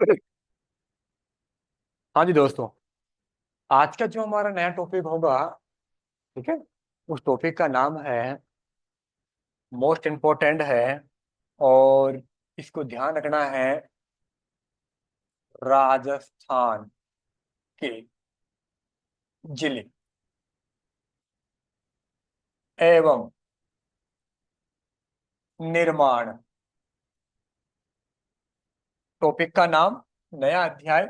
हाँ जी दोस्तों, आज का जो हमारा नया टॉपिक होगा, ठीक है, उस टॉपिक का नाम है, मोस्ट इम्पोर्टेंट है, और इसको ध्यान रखना है, राजस्थान के जिले एवं निर्माण। टॉपिक का नाम, नया अध्याय।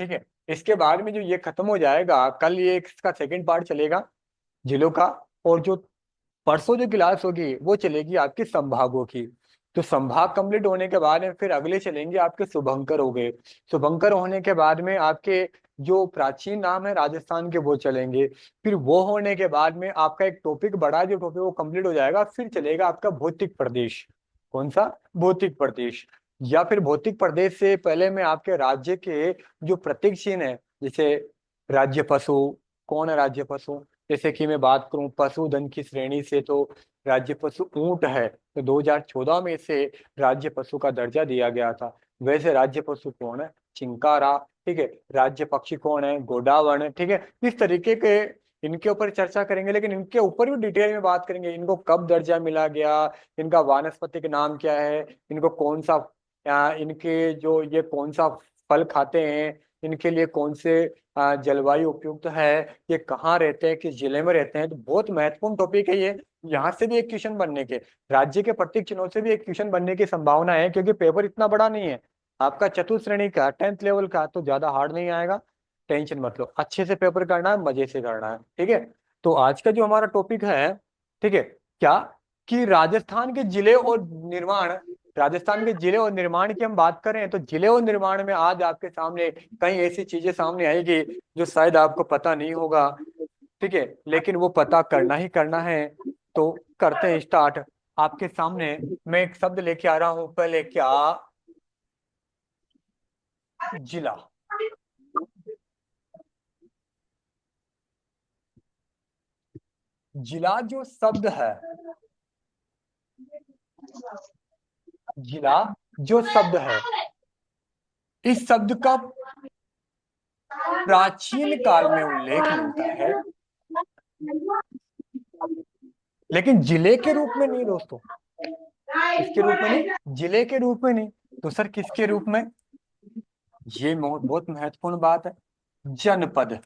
ठीक है, इसके बाद में जो ये खत्म हो जाएगा, कल ये इसका सेकंड पार्ट चलेगा जिलों का। और जो परसों जो क्लास होगी वो चलेगी आपके संभागों की। तो संभाग कंप्लीट होने के बाद में फिर अगले चलेंगे आपके शुभंकर हो गए। शुभंकर होने के बाद में आपके जो प्राचीन नाम है राजस्थान के वो चलेंगे। फिर वो होने के बाद में आपका एक टॉपिक बड़ा जो टॉपिक वो कंप्लीट हो जाएगा, फिर चलेगा आपका भौतिक प्रदेश। कौन सा? भौतिक प्रदेश। या फिर भौतिक प्रदेश से पहले में आपके राज्य के जो प्रतीक चिन्ह है, जैसे राज्य पशु। कौन है राज्य पशु? जैसे कि मैं बात करूं पशुधन की श्रेणी से, तो राज्य पशु ऊंट है, तो 2014 में इसे राज्य पशु का दर्जा दिया गया था। वैसे राज्य पशु कौन है? चिंकारा। ठीक है, राज्य पक्षी कौन है? गोडावण। ठीक है, इस तरीके के इनके ऊपर चर्चा करेंगे, लेकिन इनके ऊपर भी डिटेल में बात करेंगे। इनको कब दर्जा मिला गया, इनका वानस्पतिक नाम क्या है, इनको कौन सा इनके जो ये कौन सा फल खाते हैं, इनके लिए कौन से जलवायु उपयुक्त है, ये कहाँ रहते हैं, किस जिले में रहते हैं। तो बहुत महत्वपूर्ण टॉपिक है ये। यहाँ से भी एक क्वेश्चन बनने के, राज्य के प्रतीक चिन्हों से भी एक क्वेश्चन बनने की संभावना है, क्योंकि पेपर इतना बड़ा नहीं है आपका, चतुर्थ श्रेणी का 10th लेवल का, तो ज्यादा हार्ड नहीं आएगा। टेंशन मत लो, अच्छे से पेपर करना है, मजे से करना है। ठीक है, तो आज का जो हमारा टॉपिक है, ठीक है, क्या, कि राजस्थान के जिले और निर्माण। राजस्थान के जिले और निर्माण की हम बात करें, तो जिले और निर्माण में आज आपके सामने कई ऐसी चीजें सामने आएगी जो शायद आपको पता नहीं होगा। ठीक है, लेकिन वो पता करना ही करना है। तो करते हैं स्टार्ट। आपके सामने मैं एक शब्द लेके आ रहा हूं, पहले क्या? जिला। जिला जो शब्द है, जिला जो शब्द है, इस शब्द का प्राचीन काल में उल्लेख मिलता है, लेकिन जिले के रूप में नहीं दोस्तों। किसके रूप में नहीं? जिले के रूप में नहीं। तो सर किसके रूप में? ये बहुत महत्वपूर्ण बात है। जनपद।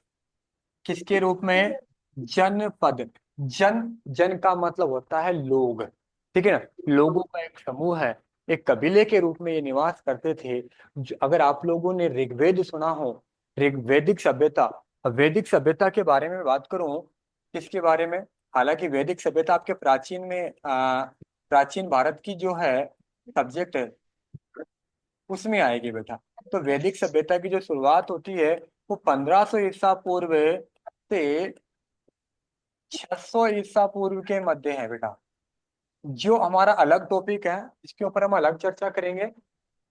किसके रूप में? जनपद। जन, जन का मतलब होता है लोग। ठीक है ना, लोगों का एक समूह है, एक कबीले के रूप में ये निवास करते थे। अगर आप लोगों ने ऋग्वेद सुना हो, ऋग्वैदिक सभ्यता, वैदिक सभ्यता के बारे में बात करूं, किसके बारे में? हालांकि वैदिक सभ्यता आपके प्राचीन में प्राचीन भारत की जो है सब्जेक्ट है, उसमें आएगी बेटा। तो वैदिक सभ्यता की जो शुरुआत होती है वो 1500 ईसा पूर्व से 600 ईसा पूर्व के मध्य है बेटा। जो हमारा अलग टॉपिक है, इसके ऊपर हम अलग चर्चा करेंगे।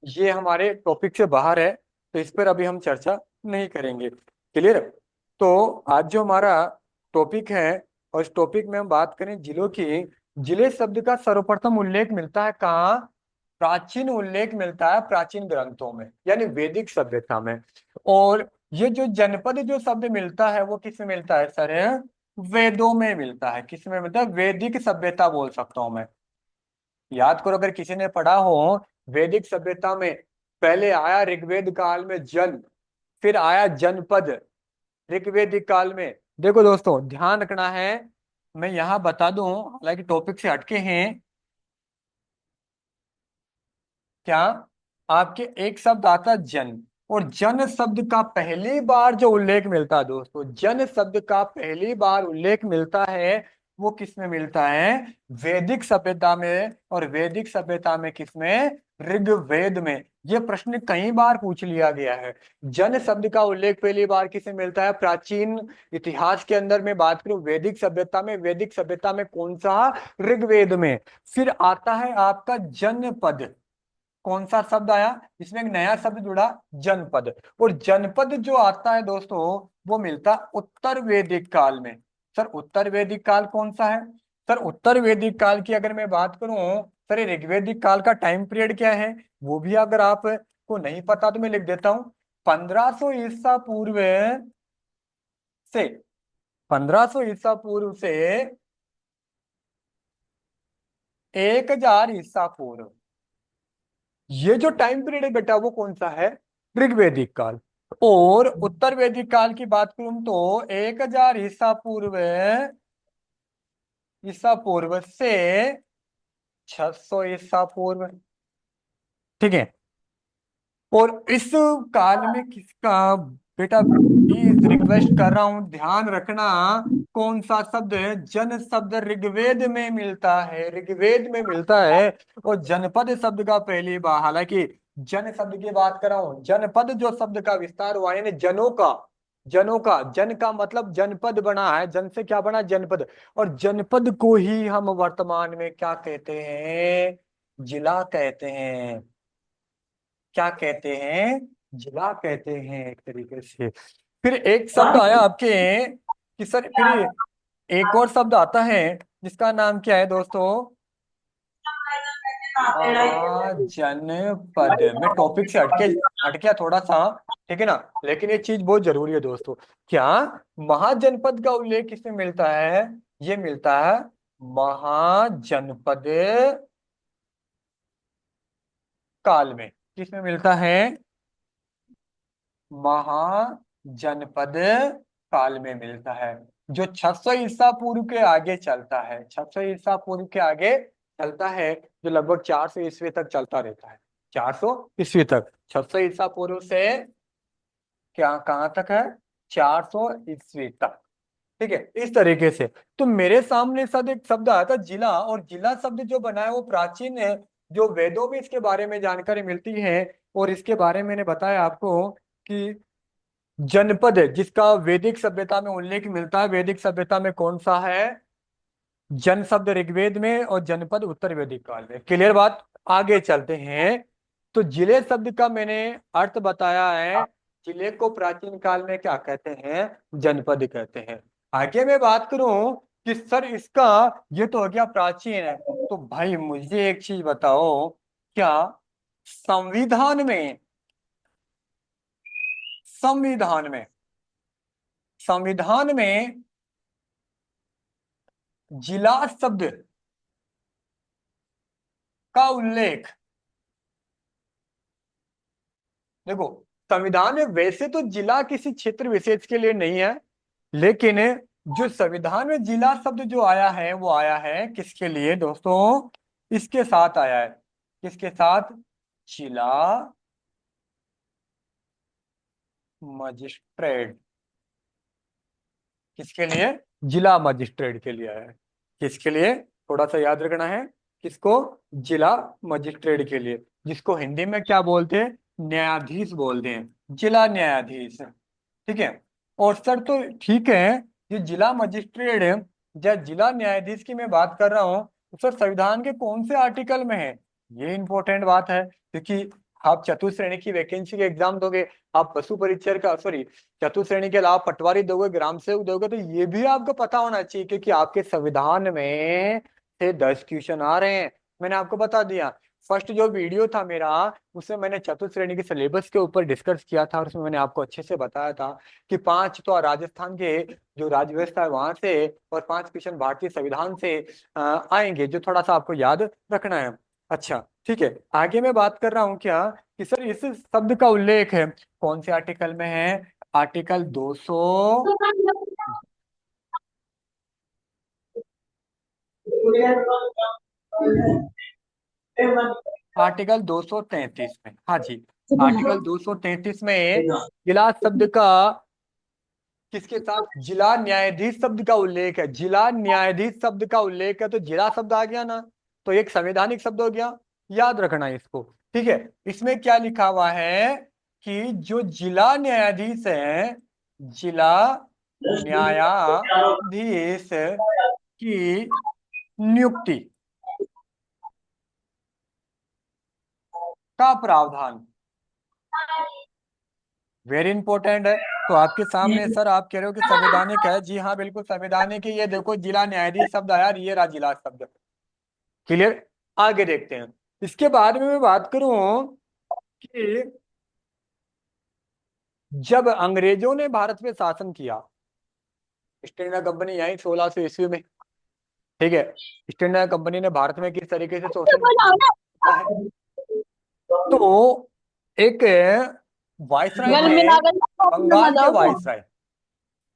ये हमारे टॉपिक से बाहर है, तो इस पर अभी हम चर्चा नहीं करेंगे। क्लियर? तो आज जो हमारा टॉपिक है, और इस टॉपिक में हम बात करें जिलों की। जिले शब्द का सर्वप्रथम उल्लेख मिलता है कहाँ? प्राचीन उल्लेख मिलता है प्राचीन ग्रंथों में, यानी वैदिक सभ्यता में। और ये जो जनपद जो शब्द मिलता है वो किस में मिलता है सर? वेदों में मिलता है। किस में मिलता है? वैदिक सभ्यता बोल सकता हूं मैं। याद करो, अगर किसी ने पढ़ा हो वैदिक सभ्यता में, पहले आया ऋग्वेद काल में जन, फिर आया जनपद ऋग्वेदिक काल में। देखो दोस्तों, ध्यान रखना है, मैं यहां बता दूं, हालांकि टॉपिक से हटके हैं क्या। आपके एक शब्द आता है जन, और जन शब्द का पहली बार जो उल्लेख मिलता है दोस्तों, जन शब्द का पहली बार उल्लेख मिलता है, वो किस में मिलता है? वैदिक सभ्यता में। और वैदिक सभ्यता में किस में? ऋग्वेद में। ये प्रश्न कई बार पूछ लिया गया है। जन शब्द का उल्लेख पहली बार किसे मिलता है? प्राचीन इतिहास के अंदर मैं बात करूं वैदिक सभ्यता में, वैदिक सभ्यता में कौन सा? ऋग्वेद में। फिर आता है आपका जनपद। कौन सा शब्द आया? इसमें एक नया शब्द जुड़ा, जनपद। और जनपद जो आता है दोस्तों, वो मिलता उत्तर वैदिक काल में। सर उत्तर वैदिक काल कौन सा है? सर उत्तर वैदिक काल की अगर मैं बात करूं, सर ये ऋग्वैदिक काल का टाइम पीरियड क्या है वो भी अगर आप आपको नहीं पता तो मैं लिख देता हूं, 1500 ईसा पूर्व से, 1500 ईसा पूर्व से 1000 ईसा पूर्व, ये जो टाइम पीरियड है बेटा वो कौन सा है? ऋग्वेदिक काल। और उत्तर वैदिक काल की बात करूं तो 1000 ईसा पूर्व से 600 ईसा पूर्व। ठीक है। और इस काल में किसका, बेटा प्लीज रिक्वेस्ट कर रहा हूं ध्यान रखना, कौन सा शब्द है? जन शब्द ऋग्वेद में मिलता है, ऋग्वेद में मिलता है। और जनपद शब्द का पहली बार, हालांकि जन शब्द की बात कर रहा हूं, जनपद जो शब्द का विस्तार हुआ है यानी जनों का, जनों का, जन का मतलब जनपद बना है, जन से क्या बना? जनपद। और जनपद को ही हम वर्तमान में क्या कहते हैं? जिला कहते हैं। क्या कहते हैं? जिला कहते हैं एक तरीके से। फिर एक शब्द आया आपके कि सर, फिर एक और शब्द आता है जिसका नाम क्या है दोस्तों? महाजनपद। मैं टॉपिक से हटके हट गया थोड़ा सा, ठीक है ना, लेकिन ये चीज बहुत जरूरी है दोस्तों। क्या महाजनपद का उल्लेख किसमें मिलता है? ये मिलता है महाजनपद काल में। किसमें मिलता है? महाजनपद काल में मिलता है, जो 600 ईसा पूर्व के आगे चलता है, 600 ईसा पूर्व के आगे चलता है, जो लगभग 400 ईस्वी तक चलता रहता है, 400 ईस्वी तक। 600 ईसा पूर्व से क्या कहाँ तक है? 400 ईस्वी तक। ठीक है, इस तरीके से। तो मेरे सामने सद एक शब्द आया था जिला, और जिला शब्द जो बना है वो प्राचीन है, जो वेदों में इसके बारे में जानकारी मिलती है। और इसके बारे में मैंने बताया आपको कि जनपद है जिसका वैदिक सभ्यता में उल्लेख मिलता है, वैदिक सभ्यता में कौन सा है? जन शब्द ऋग्वेद में और जनपद उत्तर वैदिक काल में। क्लियर बात? आगे चलते हैं। तो जिले शब्द का मैंने अर्थ बताया है, जिले को प्राचीन काल में क्या कहते हैं? जनपद कहते हैं। आगे मैं बात करूं कि सर इसका, ये तो हो गया प्राचीन है, तो भाई मुझे एक चीज बताओ, क्या संविधान में, संविधान में, संविधान में जिला शब्द का उल्लेख, देखो संविधान में वैसे तो जिला किसी क्षेत्र विशेष के लिए नहीं है, लेकिन जो संविधान में जिला शब्द जो आया है वो आया है किसके लिए दोस्तों? इसके साथ आया है। किसके साथ? जिला मजिस्ट्रेट। किसके लिए? जिला मजिस्ट्रेट के लिए आया है। किसके लिए? थोड़ा सा याद रखना है। किसको? जिला मजिस्ट्रेट के लिए, जिसको हिंदी में क्या बोलते हैं? न्यायाधीश बोलते हैं, जिला न्यायाधीश। ठीक है। और सर तो ठीक है, ये जिला मजिस्ट्रेट है या जिला न्यायाधीश की मैं बात कर रहा हूँ, तो सर संविधान के कौन से आर्टिकल में है? ये इंपॉर्टेंट बात है, क्योंकि आप चतुश्रेणी की वैकेंसी के एग्जाम दोगे, आप पशु परीक्षर का, सॉरी, चतुश्रेणी के अलावा पटवारी दोगे, ग्राम सेवक दोगे, तो ये भी आपको पता होना चाहिए, क्योंकि आपके संविधान में से 10 क्वेश्चन आ रहे हैं। मैंने आपको बता दिया। फर्स्ट जो वीडियो था मेरा, उसमें मैंने चतुश्रेणी के सिलेबस के ऊपर डिस्कस किया था, और उसमें मैंने आपको अच्छे से बताया था कि 5 तो राजस्थान के जो राज्य व्यवस्था है वहां से, और 5 क्वेश्चन भारतीय संविधान से आएंगे, जो थोड़ा सा आपको याद रखना है। अच्छा ठीक है, आगे मैं बात कर रहा हूँ क्या, कि सर इस शब्द का उल्लेख है कौन से आर्टिकल में है? आर्टिकल 200, आर्टिकल 233 में, हाँ जी, आर्टिकल 233 में जिला शब्द का किसके साथ? जिला न्यायाधीश शब्द का उल्लेख है, जिला न्यायाधीश शब्द का उल्लेख है, तो जिला शब्द आ गया ना, तो एक संवैधानिक शब्द हो गया। याद रखना है इसको। ठीक है। इसमें क्या लिखा हुआ है कि जो जिला न्यायाधीश है, जिला न्यायाधीश की नियुक्ति का प्रावधान वेरी इंपॉर्टेंट है। तो आपके सामने सर आप कह रहे हो कि संवैधानिक है, जी हाँ बिल्कुल संवैधानिक है। ये देखो जिला न्यायाधीश शब्द आया, और ये रहा जिला शब्द। क्लियर? आगे देखते हैं। इसके बाद में मैं बात करूं कि जब अंग्रेजों ने भारत पे शासन किया, ईस्ट इंडिया कंपनी आई 1600 ईस्वी में, ठीक है। ईस्ट इंडिया कंपनी ने भारत में किस तरीके से शोषण किया है, तो एक वायसराय गल थे, मिला गल बंगाल के जाओ। वायसराय।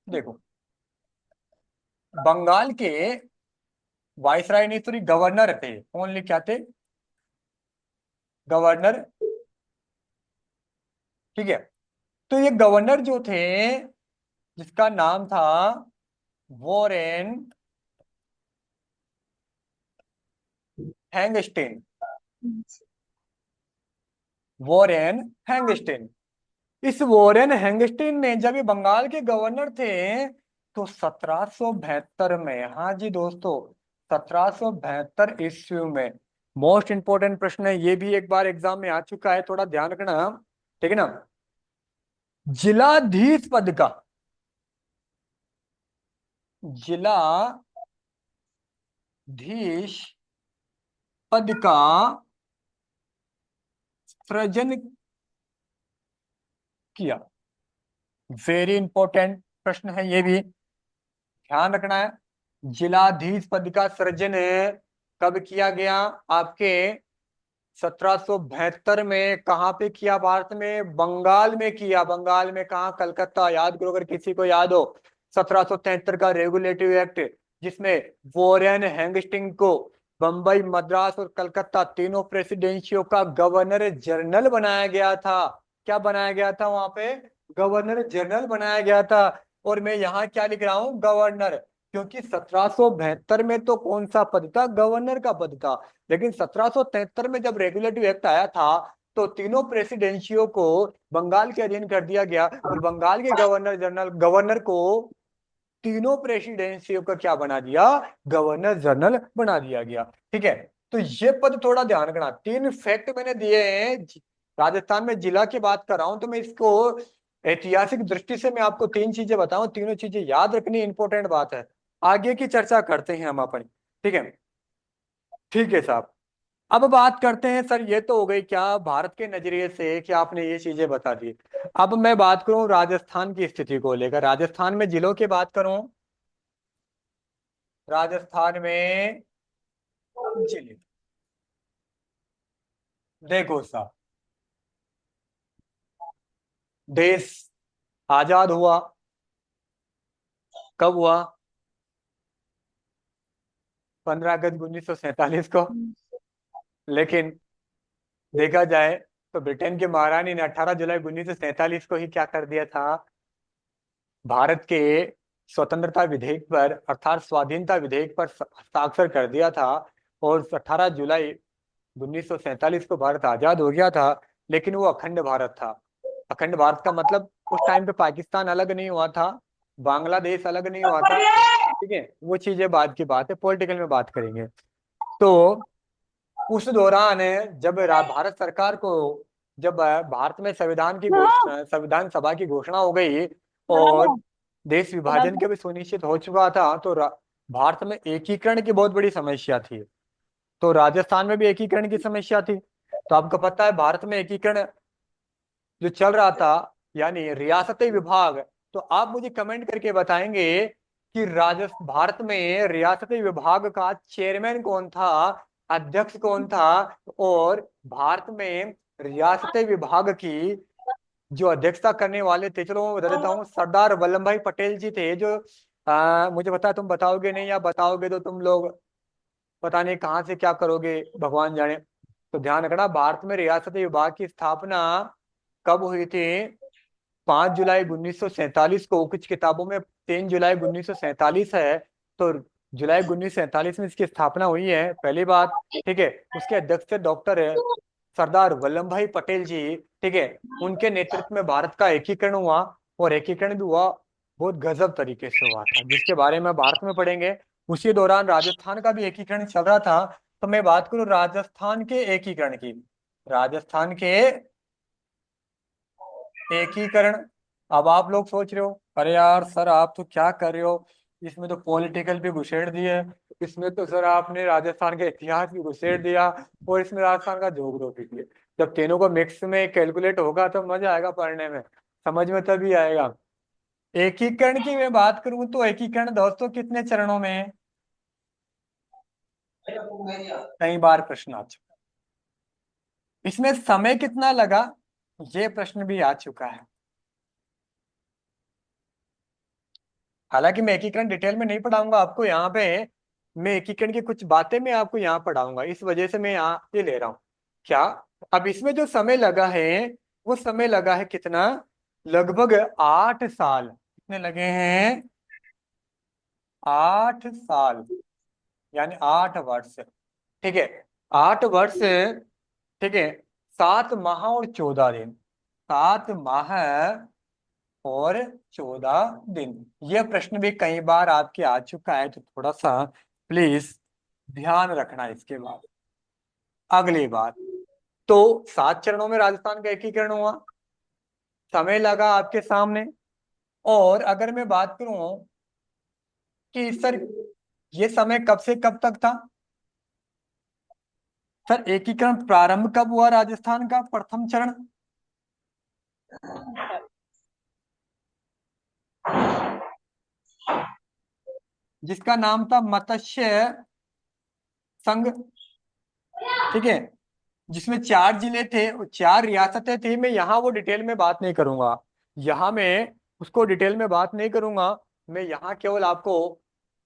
देखो, बंगाल के वायसराय नहीं, सॉरी, गवर्नर थे। ओनली क्या थे? गवर्नर, ठीक है। तो ये गवर्नर जो थे, जिसका नाम था वॉरेन हैंगस्टीन, वॉरेन हैंगस्टीन। इस वॉरेन हैंगस्टीन ने जब ये बंगाल के गवर्नर थे, तो 1772 में, हाँ जी दोस्तों, 1772 ईस्वी में, मोस्ट इंपोर्टेंट प्रश्न है ये भी, एक बार एग्जाम में आ चुका है, थोड़ा ध्यान रखना, ठीक है ना। जिलाधीश पद का, जिलाधीश पद का सृजन किया। वेरी इंपॉर्टेंट प्रश्न है ये भी, ध्यान रखना है। जिलाधीश पद का सृजन कब किया गया? आपके 1772 में। कहाँ पे किया? भारत में, बंगाल में किया। बंगाल में कहाँ? कलकत्ता। याद करो अगर किसी को याद हो, 1773 का रेगुलेटिव एक्ट, जिसमें वॉरेन हैंगस्टिंग को बंबई, मद्रास और कलकत्ता तीनों प्रेसिडेंसियों का गवर्नर जनरल बनाया गया था। क्या बनाया गया था वहां पे? गवर्नर जनरल बनाया गया था। और मैं यहाँ क्या लिख रहा हूँ? गवर्नर, क्योंकि 1772 में तो कौन सा पद था? गवर्नर का पद था। लेकिन 1773 में जब रेगुलेटिव एक्ट आया था, तो तीनों प्रेसिडेंसियों को बंगाल के अधीन कर दिया गया, और बंगाल के गवर्नर को तीनों प्रेसिडेंसियों का क्या बना दिया? गवर्नर जनरल बना दिया गया, ठीक है। तो ये पद थोड़ा ध्यान रखना। तीन फैक्ट मैंने दिए हैं। राजस्थान में जिला की बात कर रहा हूं, तो मैं इसको ऐतिहासिक दृष्टि से मैं आपको तीन चीजें बताऊं, तीनों चीजें याद रखनी इंपॉर्टेंट बात है। आगे की चर्चा करते हैं हम अपनी, ठीक है। ठीक है साहब, अब बात करते हैं सर, ये तो हो गई क्या भारत के नजरिए से, क्या आपने ये चीजें बता दी। अब मैं बात करूं राजस्थान की स्थिति को लेकर, राजस्थान में जिलों की बात करूं, राजस्थान में जिले, देखो साहब, देश आजाद हुआ कब हुआ? 15 अगस्त 1947 को। लेकिन देखा जाए तो ब्रिटेन की महारानी ने 18 जुलाई 1947 को ही क्या कर दिया था? भारत के स्वतंत्रता विधेयक पर, अर्थात स्वाधीनता विधेयक पर हस्ताक्षर कर दिया था। और 18 जुलाई 1947 को भारत आजाद हो गया था। लेकिन वो अखंड भारत था। अखंड भारत का मतलब उस टाइम पे पाकिस्तान अलग नहीं हुआ था, बांग्लादेश अलग नहीं हुआ था, ठीक है। वो चीजें बाद की बात है, पॉलिटिकल में बात करेंगे। तो उस दौरान जब भारत सरकार को, जब भारत में संविधान की घोषणा, संविधान सभा की घोषणा हो गई, और देश विभाजन के भी सुनिश्चित हो चुका था, तो भारत में एकीकरण की बहुत बड़ी समस्या थी। तो राजस्थान में भी एकीकरण की समस्या थी। तो आपको पता है भारत में एकीकरण जो चल रहा था, यानी रियासती विभाग। तो आप मुझे कमेंट करके बताएंगे कि राजस्थान, भारत में रियासती विभाग का चेयरमैन कौन था, अध्यक्ष कौन था? और भारत में रियासती विभाग की जो अध्यक्षता करने वाले थे, चलो मैं बता देता हूँ, सरदार वल्लभ भाई पटेल जी थे। जो मुझे पता है तुम बताओगे नहीं, या बताओगे तो तुम लोग पता नहीं कहाँ से क्या करोगे, भगवान जाने। तो ध्यान रखना, भारत में रियासती विभाग की स्थापना कब हुई थी? 5 जुलाई 1947 को। कुछ किताबों में 3 जुलाई 1947 है, तो जुलाई 1947 में इसकी स्थापना हुई है, पहली बात, ठीक है। उसके अध्यक्ष थे डॉक्टर सरदार वल्लभ भाई पटेल जी, ठीक है। उनके नेतृत्व में भारत का एकीकरण हुआ, और एकीकरण भी हुआ बहुत गजब तरीके से हुआ था, जिसके बारे में भारत में पढ़ेंगे। उसी दौरान राजस्थान का भी एकीकरण चल रहा था। तो मैं बात करूं राजस्थान के एकीकरण की, राजस्थान के एकीकरण। अब आप लोग सोच रहे हो, अरे यार सर आप तो क्या कर रहे हो, इसमें तो पॉलिटिकल भी घुसेड़ दिए, इसमें तो सर आपने राजस्थान के इतिहास भी घुसेड़ दिया और इसमें राजस्थान का ज्योग्राफी भी है। जब तीनों को मिक्स में कैलकुलेट होगा तो मजा आएगा पढ़ने में, समझ में तभी आएगा। एकीकरण की मैं बात करूं तो एकीकरण दोस्तों कितने चरणों में है? कई बार प्रश्न आ चुका। इसमें समय कितना लगा, ये प्रश्न भी आ चुका है। हालांकि मैं एकीकरण डिटेल में नहीं पढ़ाऊंगा आपको यहाँ पे, मैं एकीकरण की कुछ बातें मैं आपको यहाँ पढ़ाऊंगा, इस वजह से मैं यहाँ ये ले रहा हूँ। क्या, अब इसमें जो समय लगा है वो समय लगा है कितना, लगभग 8 साल। कितने लगे हैं? 8 साल, यानी 8 वर्ष। ठीक है, 8 वर्ष। ठीक है, 7 माह और 14 दिन, 7 माह और 14 दिन। यह प्रश्न भी कई बार आपके आ चुका है, तो थोड़ा सा प्लीज ध्यान रखना इसके बाद। अगली बात, तो 7 चरणों में राजस्थान का एकीकरण हुआ, समय लगा आपके सामने। और अगर मैं बात करूं कि सर ये समय कब से कब तक था, सर एकीकरण प्रारंभ कब हुआ राजस्थान का प्रथम चरण? जिसका नाम था मत्स्य संघ। ठीक है, जिसमें 4 जिले थे और 4 रियासतें थी। मैं यहाँ वो डिटेल में बात नहीं करूंगा, यहाँ मैं उसको डिटेल में बात नहीं करूंगा। मैं यहाँ केवल आपको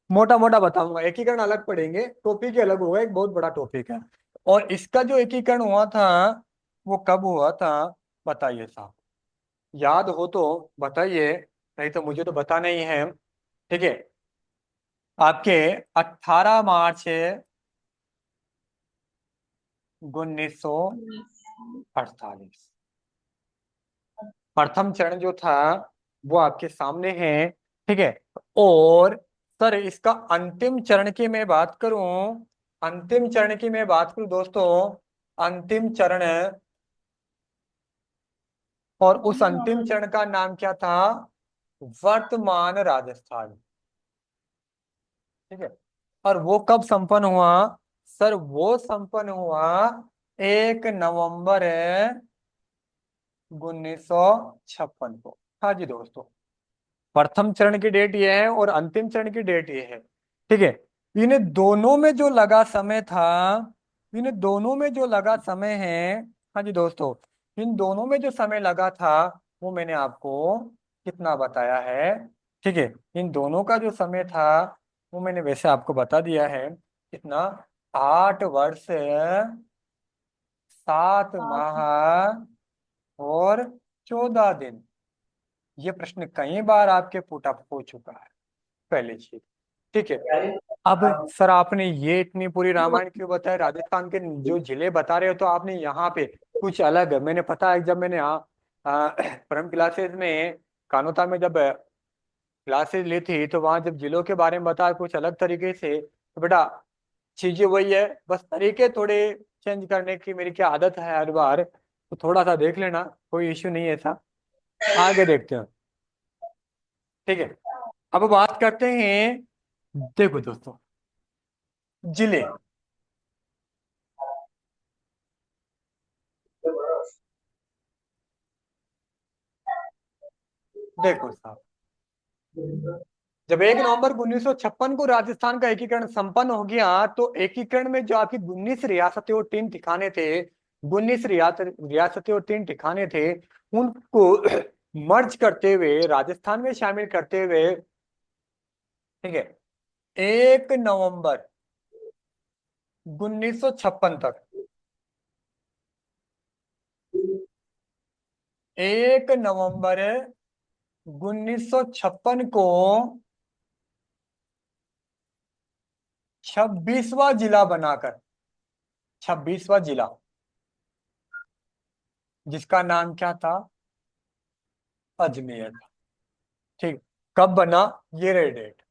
मोटा मोटा बताऊंगा, एकीकरण अलग पढ़ेंगे, टॉपिक ही अलग होगा, एक बहुत बड़ा टॉपिक है। और इसका जो एकीकरण हुआ था वो कब हुआ था, बताइए साहब, याद हो तो बताइए, नहीं तो मुझे तो बता नहीं है। ठीक है, आपके 18 मार्च 1948, प्रथम चरण जो था वो आपके सामने है। ठीक है, और सर इसका अंतिम चरण की मैं बात करूं, अंतिम चरण की मैं बात करूं दोस्तों, अंतिम चरण, और उस अंतिम चरण का नाम क्या था, वर्तमान राजस्थान। ठीक है, और वो कब संपन्न हुआ, सर वो संपन्न हुआ 1 नवंबर 1956 को। हाँ जी दोस्तों, प्रथम चरण की डेट ये है और अंतिम चरण की डेट ये है। ठीक है, इन्हें दोनों में जो लगा समय था, इन्हें दोनों में जो लगा समय है, हाँ जी दोस्तों, इन दोनों में जो समय लगा था वो मैंने आपको कितना बताया है। ठीक है, इन दोनों का जो समय था वो मैंने वैसे आपको बता दिया है, कितना, 8 वर्ष, 7 माह और 14 दिन। ये प्रश्न कई बार आपके पुट अप हो चुका है, पहले चीज। ठीक है, अब सर आपने ये इतनी पूरी रामायण क्यों बताया, राजस्थान के जो जिले बता रहे हो तो आपने यहाँ पे कुछ अलग है। मैंने पता है जब मैंने यहाँ परम क्लासेस में कानोता में जब क्लासेस ली थी तो वहां जब जिलों के बारे में बताया कुछ अलग तरीके से, तो बेटा चीजें वही है, बस तरीके थोड़े चेंज करने की मेरी क्या आदत है हर बार, तो थोड़ा सा देख लेना, कोई इश्यू नहीं है ऐसा। आगे देखते हैं। ठीक है, अब बात करते हैं, देखो दोस्तों, जिले। देखो साहब, जब 1 नवंबर 1956 को राजस्थान का एकीकरण संपन्न हो गया, तो एकीकरण में जो आपकी 19 रियासतें और 3 ठिकाने थे, 19 रियासतें और 3 ठिकाने थे, उनको मर्ज करते हुए राजस्थान में शामिल करते हुए, ठीक है, 1 नवंबर 1956 तक, 1 नवंबर 1956 को 26वां जिला बनाकर, 26वां जिला, जिसका नाम क्या था, अजमेर था। ठीक, कब बना, ये रही डेट।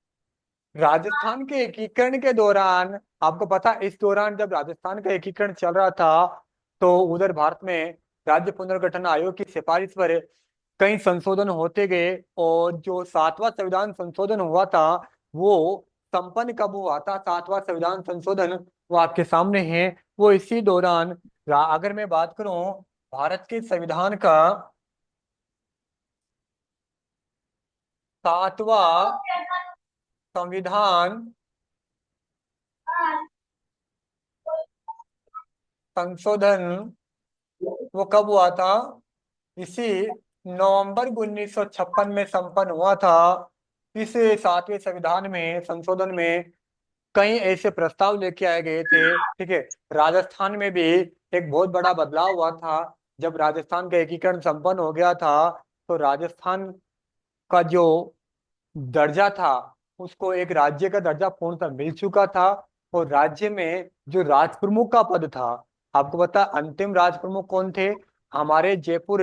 राजस्थान के एकीकरण के दौरान, आपको पता इस दौरान जब राजस्थान का एकीकरण चल रहा था, तो उधर भारत में राज्य पुनर्गठन आयोग की सिफारिश पर कई संशोधन होते गए, और जो 7वां संविधान संशोधन हुआ था वो संपन्न कब हुआ था, सातवां संविधान संशोधन, वो आपके सामने है। वो इसी दौरान अगर मैं बात करूं भारत के संविधान का सातवां संविधान संशोधन वो कब हुआ था, इसी नवंबर 1956 में संपन्न हुआ था। इस सातवें संविधान में संशोधन में कई ऐसे प्रस्ताव लेके आए गए थे, ठीक है। राजस्थान में भी एक बहुत बड़ा बदलाव हुआ था। जब राजस्थान का एकीकरण संपन्न हो गया था तो राजस्थान का जो दर्जा था उसको एक राज्य का दर्जा पूर्णतः मिल चुका था। और राज्य में जो राज प्रमुख का पद था, आपको पता है अंतिम राज प्रमुख कौन थे, हमारे जयपुर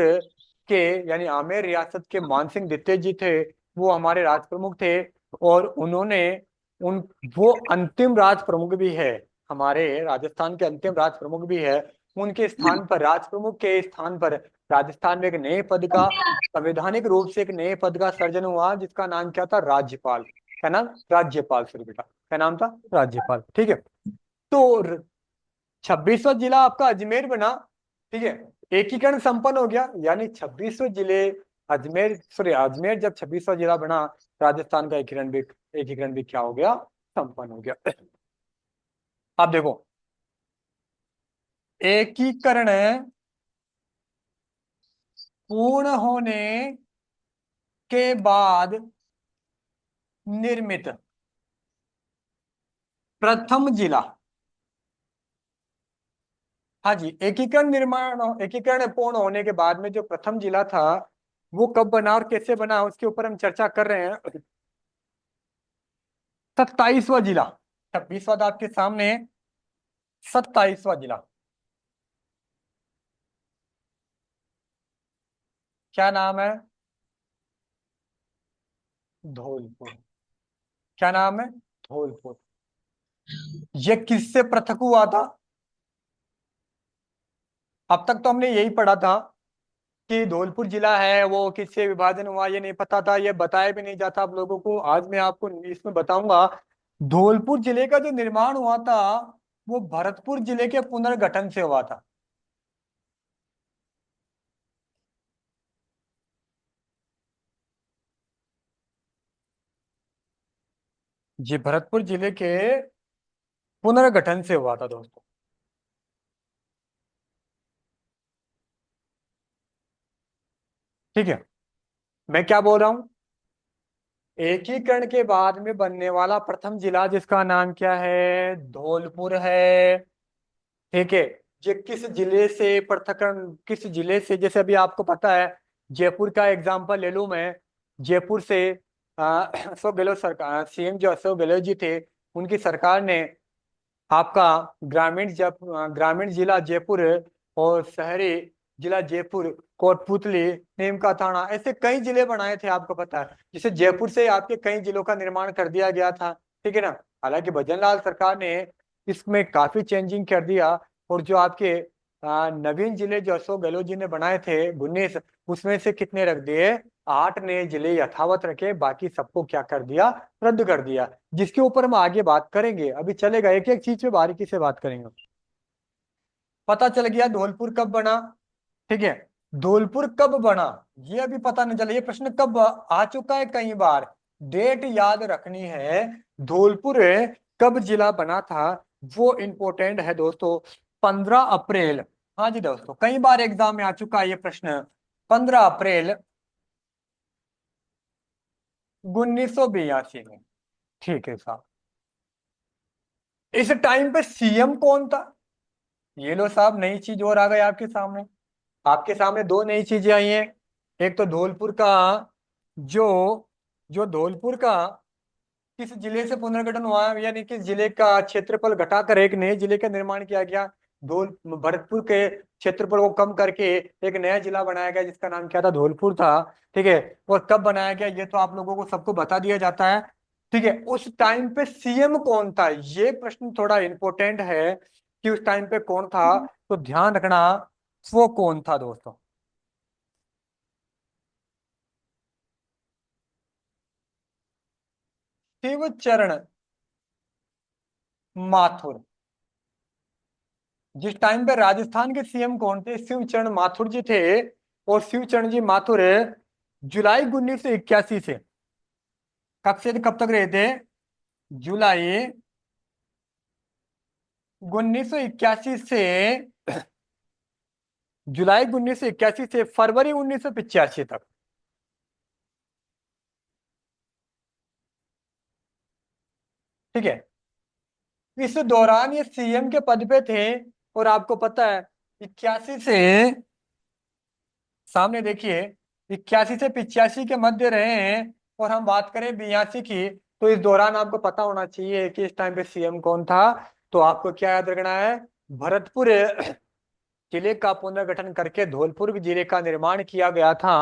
के यानी आमेर रियासत के मानसिंह द्वितीय जी थे। वो हमारे राज प्रमुख थे। और उन्होंने उन वो अंतिम राज प्रमुख भी है, हमारे राजस्थान के अंतिम राज प्रमुख भी है। उनके स्थान पर, राज प्रमुख के स्थान पर राजस्थान में एक नए पद का, संवैधानिक रूप से एक नए पद का सृजन हुआ जिसका नाम क्या था, राज्यपाल। क्या नाम, राज्यपाल, सॉरी बेटा, क्या नाम था, राज्यपाल, ठीक है। तो 26वां जिला आपका अजमेर बना, ठीक है। एकीकरण संपन्न हो गया, यानी 26वें जिले अजमेर, सॉरी अजमेर जब 26वां जिला बना, राजस्थान का एकीकरण भी क्या हो गया, संपन्न हो गया। अब देखो, एकीकरण पूर्ण होने के बाद निर्मित प्रथम जिला, हाँ जी, एकीकरण पूर्ण होने के बाद में जो प्रथम जिला था वो कब बना और कैसे बना, उसके ऊपर हम चर्चा कर रहे हैं। 27वां जिला, 26वां तो आपके सामने है, 27वां जिला क्या नाम है, धौलपुर। क्या नाम है, धौलपुर। ये किससे पृथक हुआ था, अब तक तो हमने यही पढ़ा था कि धौलपुर जिला है वो किससे विभाजन हुआ, ये नहीं पता था, ये बताया भी नहीं जाता आप लोगों को। आज मैं आपको इसमें बताऊंगा। धौलपुर जिले का जो निर्माण हुआ था वो भरतपुर जिले के पुनर्गठन से हुआ था। जी, भरतपुर जिले के पुनर्गठन से हुआ था दोस्तों, ठीक है। मैं क्या बोल रहा हूँ, एकीकरण के बाद में बनने वाला प्रथम जिला जिसका नाम क्या है, धौलपुर है, ठीक है। ये किस जिले से पृथककरण, किस जिले से, जैसे अभी आपको पता है, जयपुर का एग्जांपल ले लूं मैं। जयपुर से अशोक गहलोत सरकार, सीएम जो अशोक गहलोत जी थे, उनकी सरकार ने आपका ग्रामीण जिला जयपुर और शहरी जिला जयपुर, कोटपुतली, नीम का थाना, ऐसे कई जिले बनाए थे आपको पता है, जिसे जयपुर से आपके कई जिलों का निर्माण कर दिया गया था, ठीक है ना। हालांकि भजनलाल सरकार ने इसमें काफी चेंजिंग कर दिया। और जो आपके नवीन जिले जो अशोक गहलोत जी ने बनाए थे 19, उसमें से कितने रख दिए, 8 नए जिले यथावत रखे, बाकी सबको क्या कर दिया, रद्द कर दिया। जिसके ऊपर हम आगे बात करेंगे, अभी चलेगा, एक एक चीज पे बारीकी से बात करेंगे। पता चल गया धौलपुर कब बना, ठीक है। धौलपुर कब बना ये अभी पता नहीं चला, ये प्रश्न कब आ चुका है कई बार, डेट याद रखनी है। धौलपुर कब जिला बना था वो इंपॉर्टेंट है दोस्तों, 15 अप्रैल। हाँ जी दोस्तों, कई बार एग्जाम में आ चुका है ये प्रश्न, 15 अप्रैल 1982 में, ठीक है साहब। इस टाइम पे सीएम कौन था, ये लो साहब, नई चीज और आ गई आपके सामने। आपके सामने दो नई चीजें आई हैं। एक तो धौलपुर का जो जो धौलपुर का किस जिले से पुनर्गठन हुआ है, यानी किस जिले का क्षेत्रफल घटाकर एक नए जिले का निर्माण किया गया। धौल भरतपुर के क्षेत्रफल को कम करके एक नया जिला बनाया गया जिसका नाम क्या था, धौलपुर था, ठीक है। और कब बनाया गया ये तो आप लोगों को सबको बता दिया जाता है, ठीक है। उस टाइम पे सीएम कौन था, ये प्रश्न थोड़ा इंपॉर्टेंट है कि उस टाइम पे कौन था, तो ध्यान रखना वो कौन था दोस्तों। शिवचरण माथुर। जिस टाइम पे राजस्थान के सीएम कौन थे, शिवचरण माथुर जी थे। और शिवचरण जी माथुर जुलाई 1981 से कब से कब तक रहे थे? जुलाई 1981 से, जुलाई 1981 से फरवरी 1985 तक। ठीक है। इस दौरान ये सीएम के पद पे थे। और आपको पता है 81 से, सामने देखिए, 81 से 85 के मध्य रहे हैं। और हम बात करें 82 की, तो इस दौरान आपको पता होना चाहिए कि इस टाइम पे सीएम कौन था। तो आपको क्या याद रखना है? भरतपुर जिले का पुनर्गठन करके धौलपुर जिले का निर्माण किया गया था।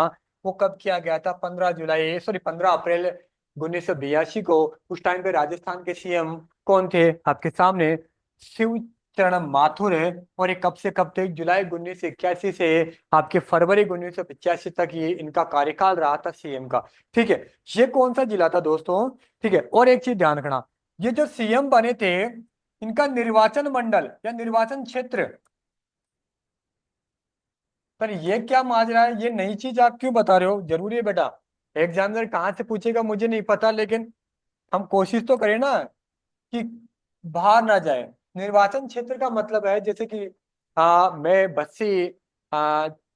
वो कब किया गया था? 15 जुलाई, सॉरी 15 अप्रैल 1982 को। उस टाइम पे राजस्थान के सीएम कौन थे? आपके सामने शिव चरण माथुर है। और ये कब से कब तक? जुलाई 1981 से आपके फरवरी 1985 तक ये इनका कार्यकाल रहा था सीएम का। ठीक है। ये कौन सा जिला था दोस्तों? ठीक है। और एक चीज ध्यान रखना, ये जो सीएम बने थे, इनका निर्वाचन मंडल या निर्वाचन क्षेत्र, पर ये क्या माजरा है? ये नई चीज आप क्यों बता रहे हो? जरूरी है बेटा? एग्जामिनर कहाँ से पूछेगा मुझे नहीं पता, लेकिन हम कोशिश तो करें ना कि बाहर ना जाए। निर्वाचन क्षेत्र का मतलब है, जैसे कि मैं बस्सी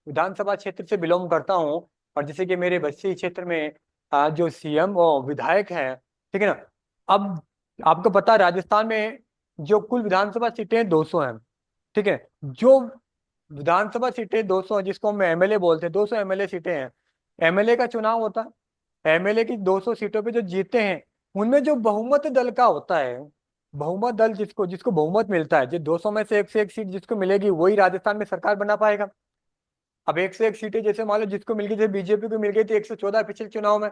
विधानसभा क्षेत्र से बिलोंग करता हूँ। और जैसे कि मेरे बस्सी क्षेत्र में जो सीएम और विधायक हैं, ठीक है ना। अब आपको पता है राजस्थान में जो कुल विधानसभा सीटें 200 हैं। ठीक है। जो विधानसभा सीटें 200 हैं, जिसको हम एमएलए बोलते हैं, 200 एमएलए सीटें हैं। एमएलए का चुनाव होता है, एमएलए की 200 सीटों पे जो जीते हैं, उनमें जो बहुमत दल का होता है, बहुमत दल जिसको जिसको बहुमत मिलता है, जो 200 में से एक सीट जिसको मिलेगी वही राजस्थान में सरकार बना पाएगा। अब एक से एक सीटें जैसे मान लो जिसको मिल गई, जैसे बीजेपी को मिल गई थी 114 पिछले चुनाव में।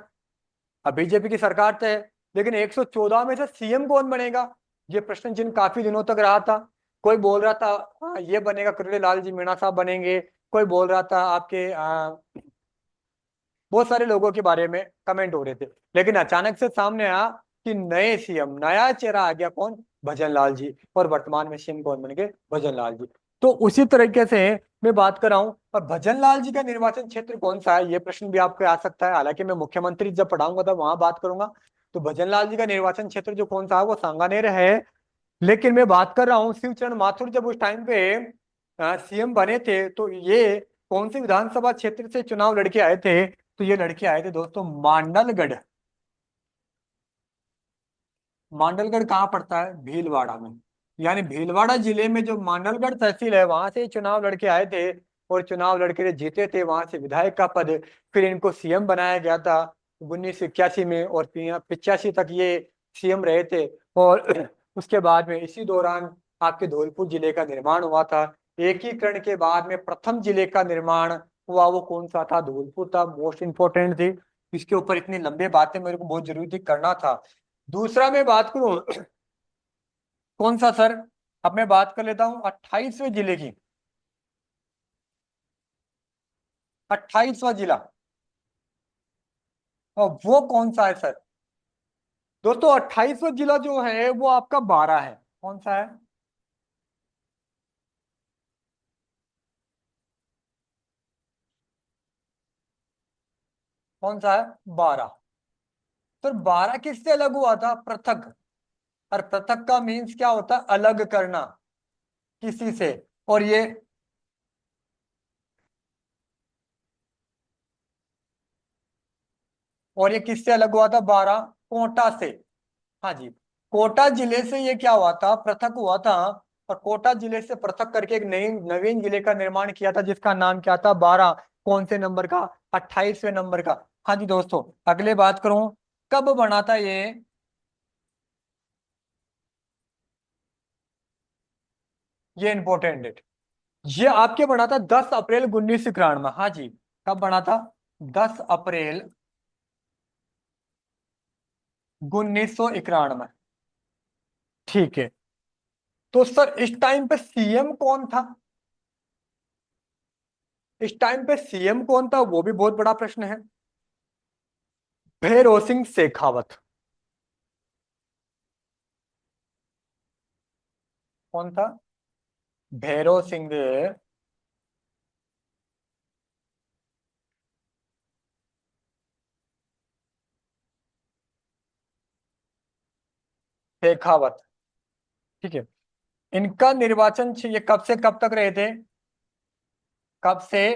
अब बीजेपी की सरकार तो है, लेकिन 114 में से सीएम कौन बनेगा? ये प्रश्न चिन्ह काफी दिनों तक रहा था। कोई बोल रहा था हाँ ये बनेगा, करोड़े लाल जी मीणा साहब बनेंगे। कोई बोल रहा था आपके बहुत सारे लोगों के बारे में कमेंट हो रहे थे। लेकिन अचानक से सामने आया कि नए सीएम, नया चेहरा आ गया। कौन? भजन लाल जी। और वर्तमान में सीएम कौन बन गए? भजन लाल जी। तो उसी तरीके से मैं बात कर रहा हूँ, और भजन लाल जी का निर्वाचन क्षेत्र कौन सा है? ये प्रश्न भी आपको आ सकता है। हालांकि मैं मुख्यमंत्री जब पढ़ाऊंगा तब वहां बात करूंगा। तो भजन लाल जी का निर्वाचन क्षेत्र जो कौन सा है, वो सांगानेर है। लेकिन मैं बात कर रहा हूँ शिवचरण माथुर जब उस टाइम पे सीएम बने थे, तो ये कौन से विधानसभा क्षेत्र से चुनाव लड़के आए थे? तो ये लड़के आए थे दोस्तों मांडलगढ़। मांडलगढ़ कहाँ पड़ता है? भीलवाड़ा में। यानी भीलवाड़ा जिले में जो मांडलगढ़ तहसील है, वहां से चुनाव लड़के आए थे। और चुनाव लड़के जीते थे, वहां से विधायक का पद। फिर इनको सीएम बनाया गया था 1981 में। और 85 तक ये सीएम रहे थे। और उसके बाद में इसी दौरान आपके धौलपुर जिले का निर्माण हुआ था। एकीकरण के बाद में प्रथम जिले का निर्माण हुआ, वो कौन सा था? धौलपुर था। मोस्ट इंपोर्टेंट थी। इसके ऊपर इतनी लंबी बातें मेरे को बहुत जरूरी थी करना था। दूसरा मैं बात करूं कौन सा सर? अब मैं बात कर लेता हूं 28वें जिले की। 28वां जिला, और वो कौन सा है सर? दोस्तों 28वां जिला जो है वो आपका 12 है। कौन सा है? कौन सा है? 12। तो 12 किससे अलग हुआ था? पृथक। और पृथक का मीन्स क्या होता है? अलग करना किसी से। और ये किससे अलग हुआ था? 12 कोटा से। हाँ जी। कोटा जिले से ये क्या हुआ था? पृथक हुआ था। और कोटा जिले से पृथक करके एक नई नवीन जिले का निर्माण किया था, जिसका नाम क्या था? 12। कौन से नंबर का? 28वें नंबर का। हाँ जी दोस्तों, अगले बात करूं, कब बना था ये? ये इंपॉर्टेंट डेट। ये आपके बना था 10 अप्रैल 1991। हाँ जी। कब बना था? 10 अप्रैल 1991। ठीक है। तो सर इस टाइम पे सीएम कौन था? इस टाइम पे सीएम कौन था, वो भी बहुत बड़ा प्रश्न है। भैरों सिंह शेखावत। कौन था? भैरव सिंह शेखावत। ठीक है। इनका निर्वाचन ये कब से कब तक रहे थे? कब से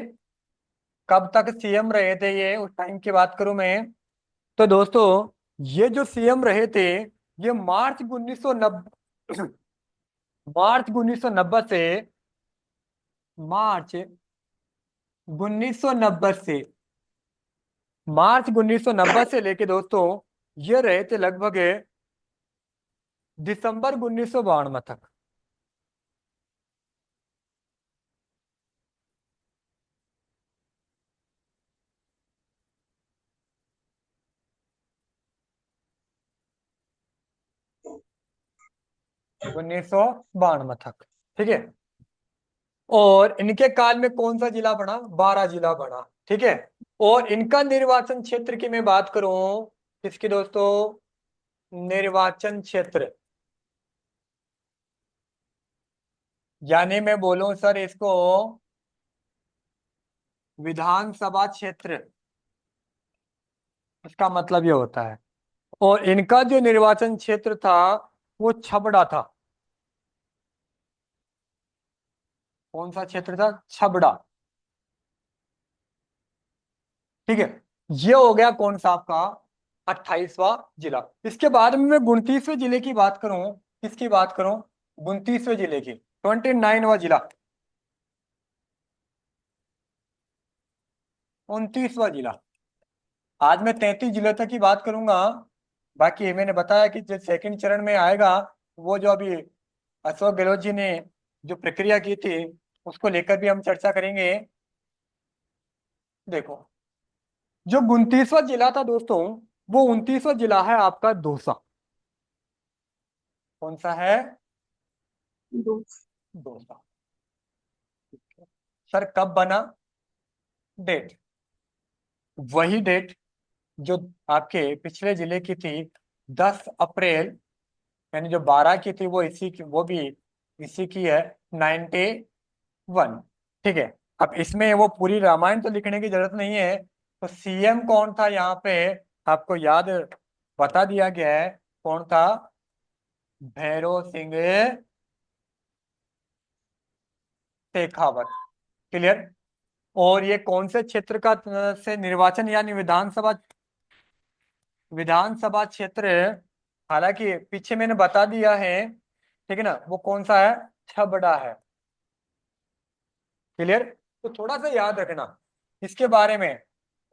कब तक सीएम रहे थे ये, उस टाइम की बात करूं मैं। तो दोस्तों, ये जो सीएम रहे थे, ये मार्च 1990 से, मार्च 1990 से, मार्च 1990 से लेके दोस्तों, ये रहे थे लगभग दिसंबर 1992 तक। 1992 तक। ठीक है। और इनके काल में कौन सा जिला बना? 12 जिला बना। ठीक है। और इनका निर्वाचन क्षेत्र की मैं बात करूं, किसकी दोस्तों? निर्वाचन क्षेत्र, यानी मैं बोलूं सर इसको विधानसभा क्षेत्र, इसका मतलब ये होता है। और इनका जो निर्वाचन क्षेत्र था, वो छबड़ा था। कौन सा क्षेत्र था? छबड़ा। ठीक है। ये हो गया कौन सा आपका 28वां जिला। इसके बाद में मैं 29वें जिले की बात करूं, किसकी बात करूं? 29वें जिले की, 29वां जिला, 29वां जिला। आज मैं 33 जिलों तक की बात करूंगा। बाकी मैंने बताया कि जो सेकंड चरण में आएगा, वो जो अभी अशोक गहलोत जी ने जो प्रक्रिया की थी, उसको लेकर भी हम चर्चा करेंगे। देखो, जो 29वां जिला था दोस्तों, वो 29वां जिला है आपका दौसा। कौन सा है? दौसा। सर कब बना? डेट, वही डेट जो आपके पिछले जिले की थी, 10 अप्रैल, यानी जो 12 की थी, वो इसी की, वो भी इसी की है, 91। ठीक है। अब इसमें वो पूरी रामायण तो लिखने की जरूरत नहीं है। तो सीएम कौन था यहाँ पे, आपको याद बता दिया गया है। कौन था? भैरव सिंह शेखावत। क्लियर? और ये कौन से क्षेत्र का से निर्वाचन, यानी विधानसभा, विधानसभा क्षेत्र, हालांकि पीछे मैंने बता दिया है, ठीक है ना, वो कौन सा है? छबड़ा है। क्लियर? तो थोड़ा सा याद रखना इसके बारे में।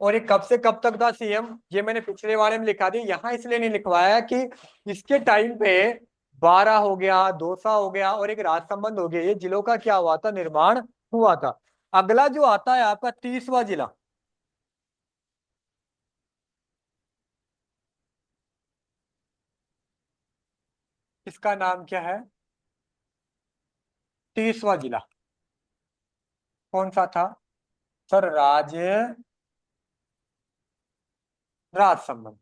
और ये कब से कब तक था सीएम, ये मैंने पिछले वाले में लिखा दिया, यहाँ इसलिए नहीं लिखवाया कि इसके टाइम पे 12 हो गया, दौसा हो गया, और एक राजसमंद हो गया, ये जिलों का क्या हुआ था? निर्माण हुआ था। अगला जो आता है आपका 30वां जिला, इसका नाम क्या है? 30वां जिला कौन सा था? सर राजसमंद।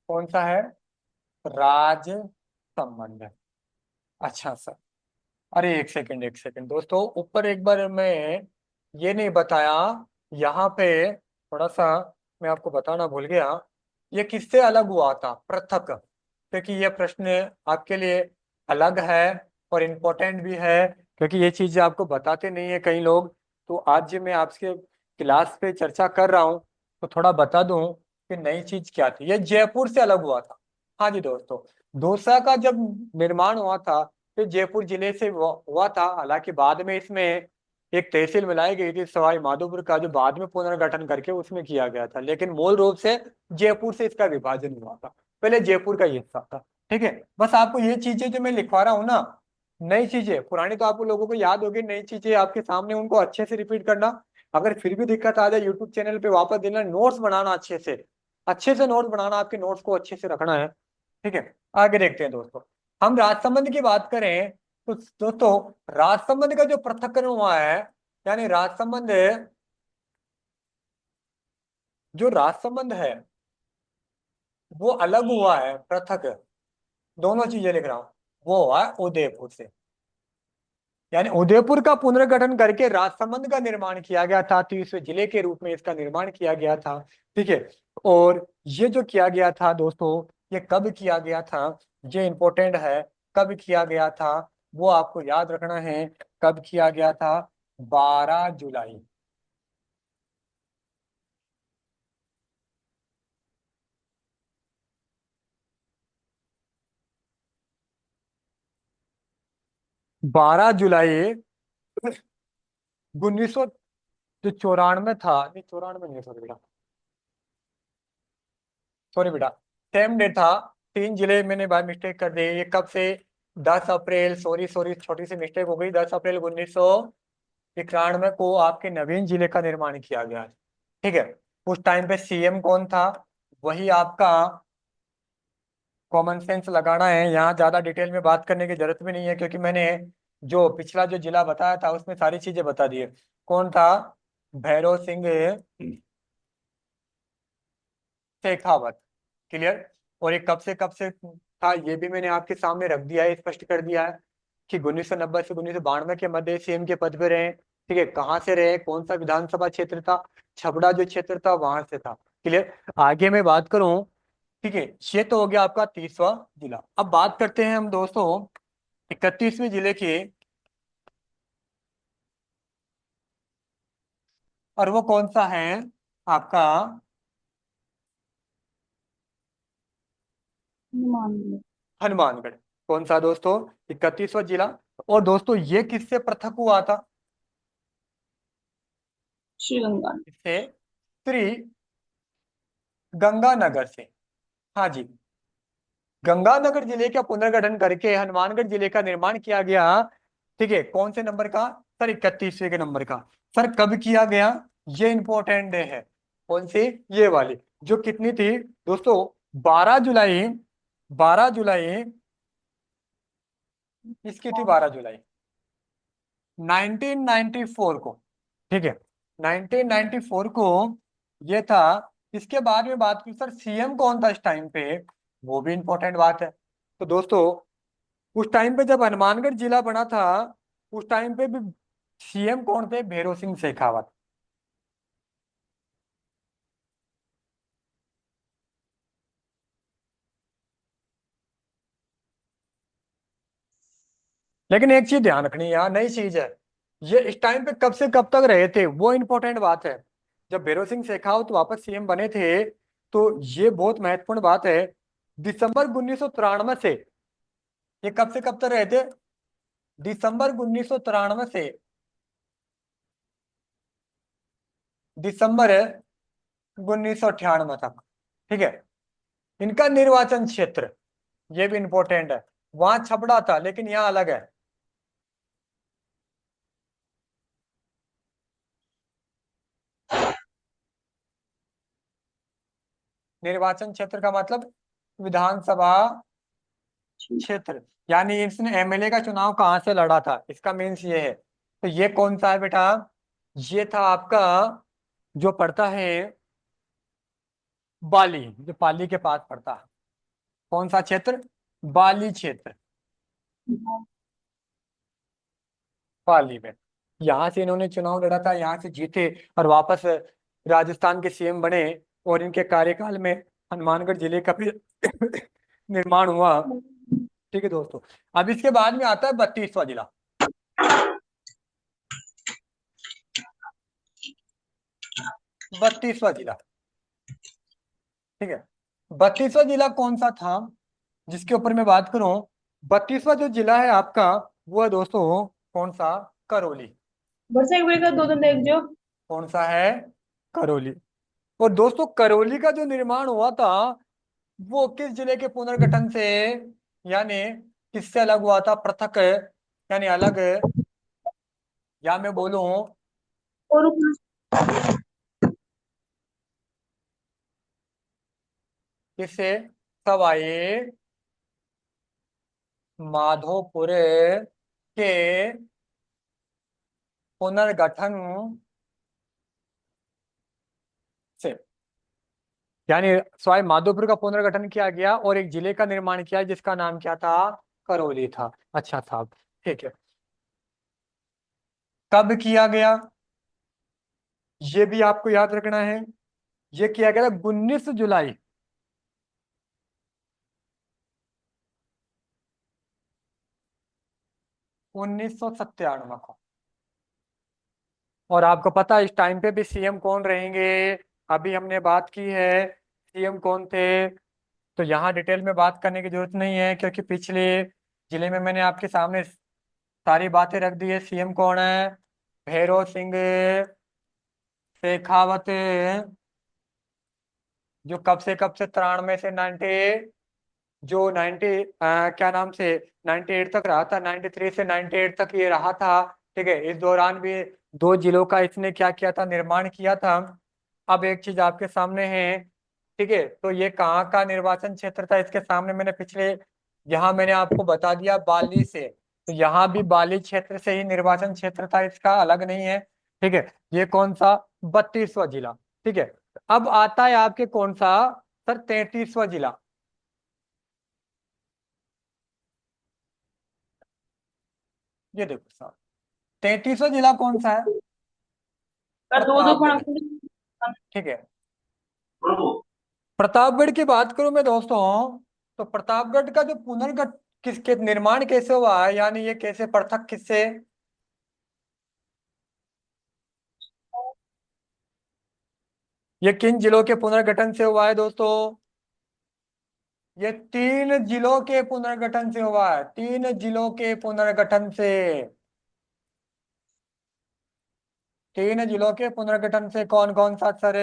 कौन सा है? राजसमंद। अच्छा सर। अरे एक सेकंड, एक सेकंड दोस्तों, ऊपर एक बार मैं ये नहीं बताया यहाँ पे, थोड़ा सा मैं आपको बताना भूल गया। ये किससे अलग हुआ था, पृथक? क्योंकि ये प्रश्न आपके लिए अलग है और इम्पोर्टेंट भी है, क्योंकि ये चीजें आपको बताते नहीं है कई लोग। तो आज जो मैं आपके क्लास पे चर्चा कर रहा हूँ, तो थोड़ा बता दूं कि नई चीज क्या थी। ये जयपुर से अलग हुआ था। हाँ जी दोस्तों, दौसा का जब निर्माण हुआ था, तो जयपुर जिले से हुआ था। हालांकि बाद में इसमें एक तहसील मिलाई गई थी सवाई माधोपुर का, जो बाद में पुनर्गठन करके उसमें किया गया था, लेकिन मूल रूप से जयपुर से इसका विभाजन हुआ था। पहले जयपुर का ये हिस्सा था। ठीक है। बस आपको ये चीजें जो मैं लिखवा रहा हूँ ना, नई चीजें, पुरानी तो आप लोगों को याद होगी, नई चीजें आपके सामने, उनको अच्छे से रिपीट करना। अगर फिर भी दिक्कत आ जाए, यूट्यूब चैनल पे वापस देना, नोट्स बनाना अच्छे से नोट्स बनाना, आपके नोट्स को अच्छे से रखना है। ठीक है। आगे देखते हैं दोस्तों। हम राजसमंद की बात करें, तो दोस्तों, राजसमंद का जो पृथक्करण हुआ है, यानी राजसमंद, जो राजसमंद है वो अलग हुआ है, पृथक। दोनों चीजें लिख रहा हूं। वो हुआ है उदयपुर से। यानी उदयपुर का पुनर्गठन करके राजसमंद का निर्माण किया गया था, 30वें जिले के रूप में इसका निर्माण किया गया था। ठीक है। और ये जो किया गया था दोस्तों, ये कब किया गया था, ये इंपॉर्टेंट है। कब किया गया था वो आपको याद रखना है। कब किया गया था? 12 जुलाई। 12 जुलाई 1900, जो 94 था, नहीं 94 नहीं, सॉरी बेटा, सॉरी बेटा, सेम डे था। 3 जिले मैंने बाय मिस्टेक कर दिए। ये कब से? 10 अप्रैल, सॉरी सॉरी, छोटी सी मिस्टेक हो गई, 10 अप्रैल 1991 को आपके नवीन जिले का निर्माण किया गया। ठीक है। उस टाइम पे सीएम कौन था? वही आपका, कॉमन सेंस लगाना है, यहाँ ज्यादा डिटेल में बात करने की जरूरत भी नहीं है, क्योंकि मैंने जो पिछला जो जिला बताया था उसमें सारी चीजें बता दी है। कौन था? भैरव सिंह शेखावत। क्लियर। और ये कब से था ये भी मैंने आपके सामने रख दिया है, स्पष्ट कर दिया है कि 1990 से 1992 के मध्य सीएम के पद पे रहे। ठीक है। कहाँ से रहे, कौन सा विधानसभा क्षेत्र था? छबड़ा जो क्षेत्र था वहां से था। क्लियर। आगे मैं बात करूं, ठीक है, ये तो हो गया आपका 30वां जिला। अब बात करते हैं हम दोस्तों 31वें जिले की, और वो कौन सा है आपका? हनुमानगढ़। हनुमानगढ़। कौन सा दोस्तों? 31वां जिला। और दोस्तों ये किससे पृथक हुआ था? श्रीगंगा। इससे श्री गंगानगर से। हाँ जी। गंगानगर जिले का पुनर्गठन करके हनुमानगढ़ जिले का निर्माण किया गया। ठीक है। कौन से नंबर का? सर 31वें के नंबर का। सर कब किया गया? ये इंपॉर्टेंट डे है। कौन सी? ये वाली, जो कितनी थी दोस्तों? 12 जुलाई। 12 जुलाई, इसकी थी 12 जुलाई 1994 को। ठीक है। 1994 को ये था। इसके बाद में बात की, सर सीएम कौन था इस टाइम पे? वो भी इंपॉर्टेंट बात है। तो दोस्तों उस टाइम पे जब हनुमानगढ़ जिला बना था, उस टाइम पे भी सीएम कौन थे? भैरव सिंह शेखावत। लेकिन एक चीज ध्यान रखनी है, यहाँ नई चीज है। ये इस टाइम पे कब से कब तक रहे थे वो इंपॉर्टेंट बात है। जब भैरव सिंह शेखावत वापस सीएम बने थे, तो ये बहुत महत्वपूर्ण बात है। दिसंबर 1993 से, ये कब से कब तक रहे थे? दिसंबर 1993 से दिसंबर 1998 तक। ठीक है। इनका निर्वाचन क्षेत्र, ये भी इंपॉर्टेंट है। वहां छपड़ा था लेकिन यहाँ अलग है। निर्वाचन क्षेत्र का मतलब विधानसभा क्षेत्र। यानी इसने एमएलए का चुनाव कहाँ से लड़ा था, इसका मीन्स ये है। तो ये कौन सा है बेटा? ये था आपका, जो पड़ता है बाली, जो पाली के पास पड़ता है। कौन सा क्षेत्र? बाली क्षेत्र। पाली में। यहाँ से इन्होंने चुनाव लड़ा था, यहाँ से जीते और वापस राजस्थान के सीएम बने। और इनके कार्यकाल में हनुमानगढ़ जिले का भी निर्माण हुआ। ठीक है दोस्तों। अब इसके बाद में आता है 32वां जिला। 32वां जिला। ठीक है। 32वां जिला कौन सा था जिसके ऊपर मैं बात करूं? 32वां जो जिला है आपका, वो है दोस्तों कौन सा? करौली। वर्षा एक बड़े का दो दिन देख जो। कौन सा है? करौली। और दोस्तों करौली का जो निर्माण हुआ था, वो किस जिले के पुनर्गठन से, यानी किससे अलग हुआ था, पृथक, यानी अलग, या मैं बोलूं और किससे? सवाई माधोपुर के पुनर्गठन से, यानी सवाई माधोपुर का पुनर्गठन किया गया और एक जिले का निर्माण किया जिसका नाम क्या था, करौली था। अच्छा साहब, ठीक है। कब किया गया, ये भी आपको याद रखना है। ये किया गया था 19 जुलाई 1997 को। और आपको पता है इस टाइम पे भी सीएम कौन रहेंगे, अभी हमने बात की है सीएम कौन थे, तो यहाँ डिटेल में बात करने की जरूरत नहीं है क्योंकि पिछले जिले में मैंने आपके सामने सारी बातें रख दी है। सीएम कौन है, भैरव सिंह शेखावत, जो कब से 93 से 90, जो 90 क्या नाम से 98 तक रहा था, 93 से 98 तक ये रहा था। ठीक है, इस दौरान भी दो जिलों का इसने क्या किया था, निर्माण किया था। अब एक चीज आपके सामने है, ठीक है, तो ये कहाँ का निर्वाचन क्षेत्र था इसके सामने मैंने पिछले, यहाँ मैंने आपको बता दिया बाली से, तो यहाँ भी बाली क्षेत्र से ही निर्वाचन क्षेत्र था इसका, अलग नहीं है। ठीक है, ये कौन सा, 32वां जिला। ठीक है, अब आता है आपके कौन सा, सर 33वां जिला। ये देखो साहब, 33वां जिला कौन सा है, सर दो दो प्रतापगढ़। पॉइंट। ठीक है, प्रतापगढ़ की बात करूं मैं दोस्तों, तो प्रतापगढ़ का जो पुनर्गठ किसके निर्माण कैसे हुआ है, यानी ये कैसे पृथक किससे, ये किन जिलों के पुनर्गठन से हुआ है दोस्तों, ये 3 जिलों के पुनर्गठन से हुआ है, 3 जिलों के पुनर्गठन से, 3 जिलों के पुनर्गठन से। कौन कौन सा सर,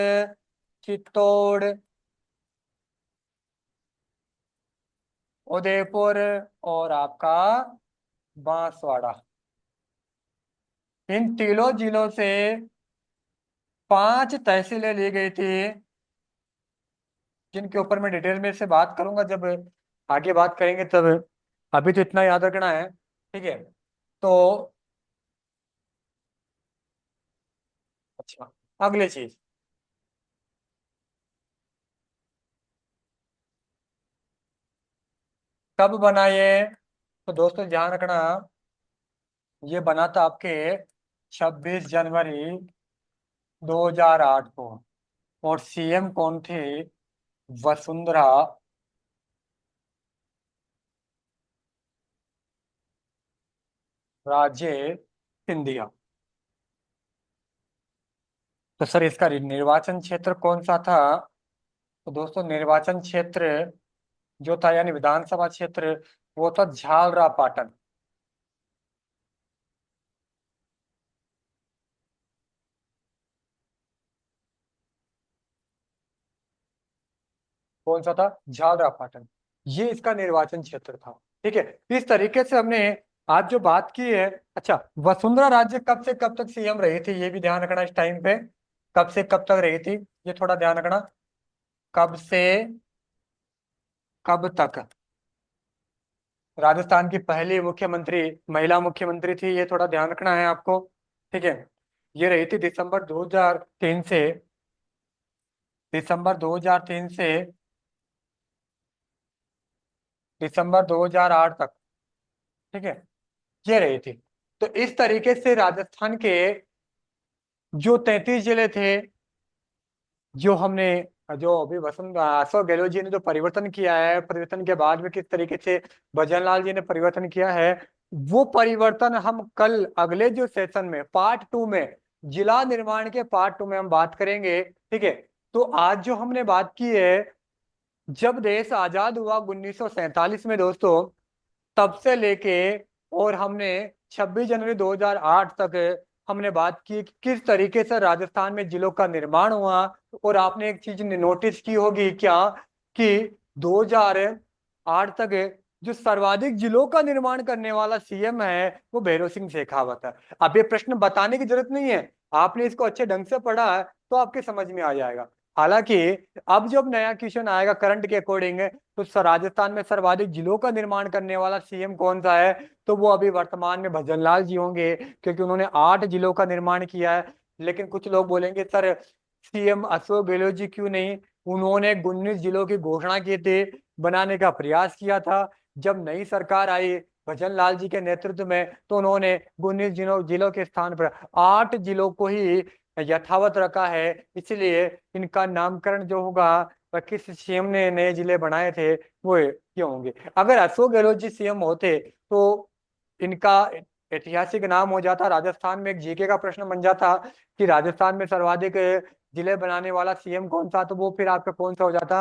चित्तौड़, उदयपुर और आपका बांसवाड़ा, इन तीनों जिलों से 5 तहसीलें ली गई थी, जिनके ऊपर मैं डिटेल में से बात करूंगा जब आगे बात करेंगे तब, अभी तो इतना याद रखना है। ठीक है, तो अच्छा, अगली चीज, कब बना ये, तो दोस्तों ध्यान रखना, ये बना था आपके 26 जनवरी 2008 को, और सीएम कौन थे, वसुंधरा राजे सिंधिया। तो सर इसका निर्वाचन क्षेत्र कौन सा था, तो दोस्तों निर्वाचन क्षेत्र जो था, यानी विधानसभा क्षेत्र, वो था झालरा पाटन। कौन सा था, झालरा पाटन, ये इसका निर्वाचन क्षेत्र था। ठीक है, इस तरीके से हमने आज जो बात की है। अच्छा, वसुंधरा राजे कब से कब तक सीएम रही थी, ये भी ध्यान रखना इस टाइम पे, कब से कब तक रही थी, ये थोड़ा ध्यान रखना, कब से कब तक राजस्थान की पहली मुख्यमंत्री, महिला मुख्यमंत्री थी, ये थोड़ा ध्यान रखना है आपको। ठीक है, ये रही थी दिसंबर 2003 से दिसंबर 2008 तक। ठीक है, ये रही थी। तो इस तरीके से राजस्थान के जो 33 जिले थे, जो हमने, जो अभी वसंत अशोक गहलोत जी ने जो परिवर्तन किया है, परिवर्तन के बाद में किस तरीके से भजन लाल जी ने परिवर्तन किया है, वो परिवर्तन हम कल अगले जो सेशन में पार्ट 2 में, जिला निर्माण के पार्ट 2 में हम बात करेंगे। ठीक है, तो आज जो हमने बात की है, जब देश आजाद हुआ 1947 में दोस्तों, तब से लेके और हमने 26 जनवरी 2008 तक हमने बात की कि किस तरीके से राजस्थान में जिलों का निर्माण हुआ। और आपने एक चीज नोटिस की होगी क्या, कि 2008 तक जो सर्वाधिक जिलों का निर्माण करने वाला सीएम है वो भैरव सिंह शेखावत है। अब ये प्रश्न बताने की जरूरत नहीं है, आपने इसको अच्छे ढंग से पढ़ा है तो आपके समझ में आ जाएगा। हालांकि अब जब नया क्वेश्चन आएगा करंट के अकॉर्डिंग, तो राजस्थान में सर्वाधिक जिलों का निर्माण करने वाला सीएम कौन सा है, तो वो अभी वर्तमान में भजन लाल जी होंगे, क्योंकि उन्होंने 8 जिलों का निर्माण किया है। लेकिन कुछ लोग बोलेंगे सर सीएम अशोक गहलोत जी क्यों नहीं, उन्होंने 19 जिलों की घोषणा की थी, बनाने का प्रयास किया था। जब नई सरकार आई भजन लाल जी के नेतृत्व में, तो उन्होंने 19 जिलों के स्थान पर 8 जिलों को ही यथावत रखा है। इसलिए इनका नामकरण जो होगा, वह किस सीएम ने नए जिले बनाए थे वो ये होंगे। अगर अशोक गहलोत जी सीएम होते तो इनका ऐतिहासिक नाम हो जाता, राजस्थान में एक जीके का प्रश्न बन जाता कि राजस्थान में सर्वाधिक जिले बनाने वाला सीएम कौन सा, तो वो फिर आपका कौन सा हो जाता।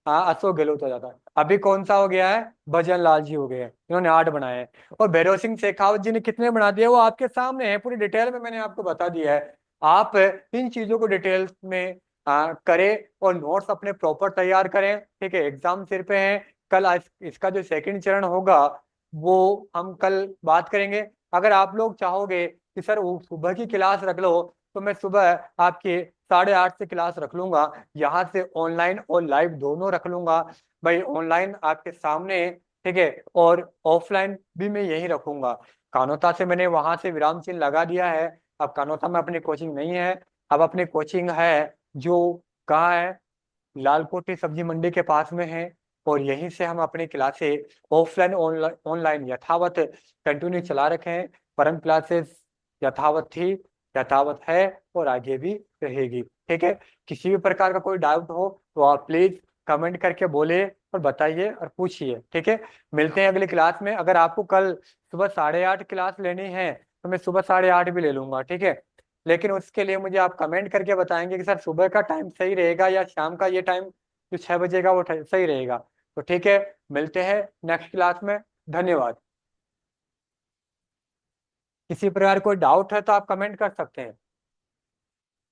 हाँ, अशोक गहलोत हो जाता। अभी कौन सा हो गया है, भजन लाल जी हो गए हैं, इन्होंने 8 बनाए हैं। और भैरव सिंह शेखावत जी ने कितने बना दिए वो आपके सामने है, पूरी डिटेल में मैंने आपको बता दिया है। आप इन चीजों को डिटेल में करें और नोट्स अपने प्रॉपर तैयार करें, ठीक है। एग्जाम सिर पे है, कल इसका जो सेकंड चरण होगा वो हम कल बात करेंगे। अगर आप लोग चाहोगे कि सर वो सुबह की क्लास रख लो, तो मैं सुबह आपके 8:30 से क्लास रख लूंगा, यहाँ से ऑनलाइन और लाइव दोनों रख लूंगा। भाई ऑनलाइन आपके सामने, ठीक है, और ऑफलाइन भी मैं यही रखूंगा। कानोता से मैंने वहां से विराम चिन्ह लगा दिया है। अब कानोता में अपनी कोचिंग नहीं है, अब अपनी कोचिंग है जो कहाँ है, लाल कोठी सब्जी मंडी के पास में है। और यहीं से हम अपनी क्लासेस ऑफलाइन ऑनलाइन ऑनलाइन यथावत कंटिन्यू चला रखे हैं। परम क्लासेस यथावत थी, यथावत है, और आगे भी रहेगी, ठीक है। किसी भी प्रकार का कोई डाउट हो तो आप प्लीज कमेंट करके बोले और बताइए और पूछिए, ठीक है। मिलते हैं अगली क्लास में। अगर आपको कल सुबह 8:30 क्लास लेनी है तो मैं सुबह 8:30 भी ले लूंगा, ठीक है। लेकिन उसके लिए मुझे आप कमेंट करके बताएंगे कि सर सुबह का टाइम सही रहेगा या शाम का ये टाइम जो 6 बजे का वो सही रहेगा। तो ठीक है, मिलते हैं नेक्स्ट क्लास में। धन्यवाद। किसी प्रकार कोई डाउट है तो आप कमेंट कर सकते हैं।